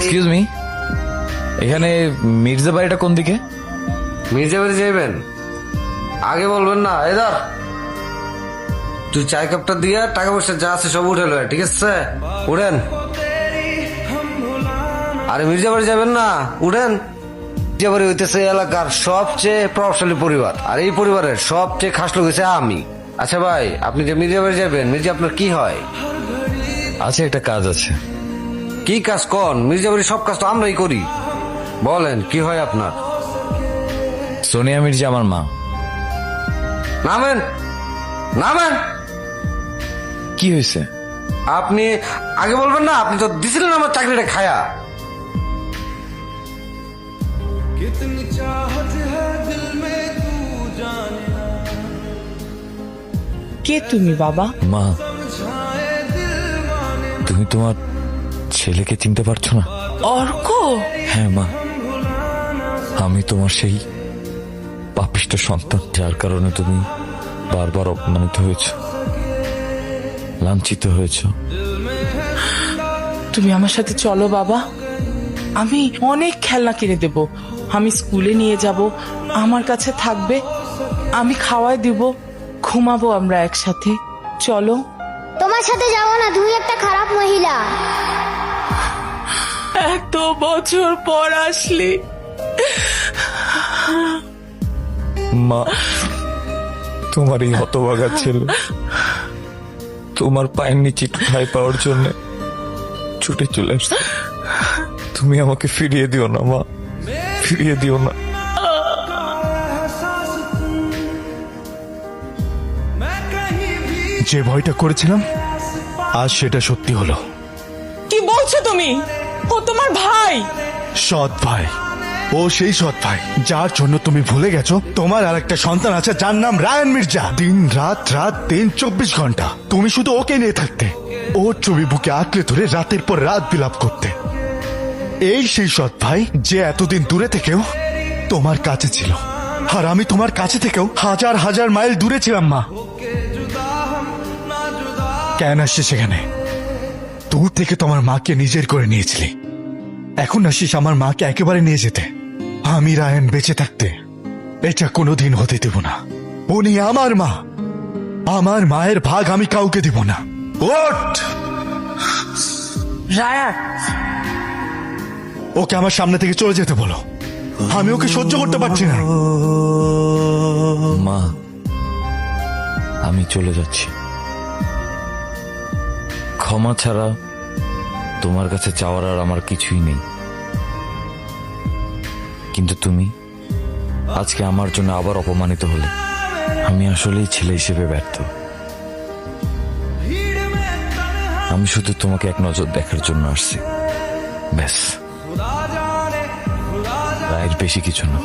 Excuse me, এখানে মির্জা বাড়িটা কোন দিকে? মির্জা বাড়ি যাইবেন আগে বলবেন না। এই ধর তুই চায় কাপটা দিয়ে টাকা পয়সা যা আছে সব উঠে লয়, ঠিক আছে? উঠেন। আরে মির্জা বাড়ি যাবেন না, উঠেন। মির্জা বাড়ি হইতেছে এলাকার সবচেয়ে প্রভাবশালী পরিবার, আর এই পরিবারের সবচেয়ে খাস লোক হচ্ছে আমি। আচ্ছা ভাই, আপনি যে মির্জা বাড়ি যাবেন, মির্জা আপনার কি হয়? আছে, একটা কাজ আছে। কি কাজ কন? মির্জা বাড়ির সব কাজ তো আমরাই করি, বলেন কি হয় আপনার? সোনিয়া মির্জা আমার মা। নামেন, নামেন। কি হয়েছে? আপনি আগে বলবেন না, আপনি তো দিছিলেন আমার চাকরিটা খায়া। কে তুমি বাবা? মা, তুমি তোমার ছেলেকে চিনতে পারছো না? অর্ক? হ্যাঁ মা, আমি তোমার সেই পাপিষ্ঠ সন্তান, যার কারণে তুমি বারবার অপমানিত হয়েছ, লাঞ্ছিত হয়েছ। তুমি আমার সাথে চলো বাবা, আমি অনেক খেলনা কিনে দেব, আমি স্কুলে নিয়ে যাব, আমার কাছে থাকবে, আমি খাওয়াই দিব, ঘুমাবো আমরা একসাথে। চলো। তোমার সাথে যাবো না, তুমি একটা খারাপ মহিলা। এত বছর পর আসলি। মা, তোমার এই হতভাগা ছেলে তোমার পায়ের নিচে একটু ঠাঁই পাওয়ার জন্য ছুটে চলে আসছে। তুমি আমাকে ফিরিয়ে দিও না মা, ফিরিয়ে দিও না। যে ভয়টা করেছিলাম আজ সেটা সত্যি হলো। কি বলছো তুমি? ও তোমার ভাই। সৎ ভাই, ও সেই সৎ ভাই যার জন্য তুমি ভুলে গেছো তোমার আর একটা সন্তান আছে যার নাম রায়ান মির্জা। দিন রাত, রাত দিন 24 ঘন্টা তুমি শুধু ওকে নিয়ে থাকতে, ওর ছবি বুকে আঁকড়ে ধরে রাতের পর রাত বিলাপ করতে। এই সেই সৎ ভাই যে এতদিন দূরে থেকেও তোমার কাছে ছিল, আর আমি তোমার কাছে থেকেও হাজার হাজার মাইল দূরে ছিলাম। মা, কেন আসছিস সেখানে? দূর থেকে তোমার মাকে নিজের করে নিয়েছিলি, এখন আসিস আমার মাকে একেবারে নিয়ে যেতে। আমি রায়ন বেঁচে থাকতে এটা কোনোদিন হতে দেব না। উনি আমার মা, আমার মায়ের ভাগ আমি কাউকে দেব না। ওঠ! রায়ান, ওকে আমার সামনে থেকে চলে যেতে বলো, আমি ওকে সহ্য করতে পারছি না। মা, আমি চলে যাচ্ছি। ক্ষমা ছাড়া তোমার কাছে চাওয়ার আর আমার কিছুই নেই, কিন্তু তুমি আজকে আমার জন্য আবার অপমানিত হলে। আমি আসলেই ছেলে হিসেবে ব্যর্থ। আমি শুধু তোমাকে এক নজর দেখার জন্য আসছি, ব্যাস, এর বেশি কিছু না।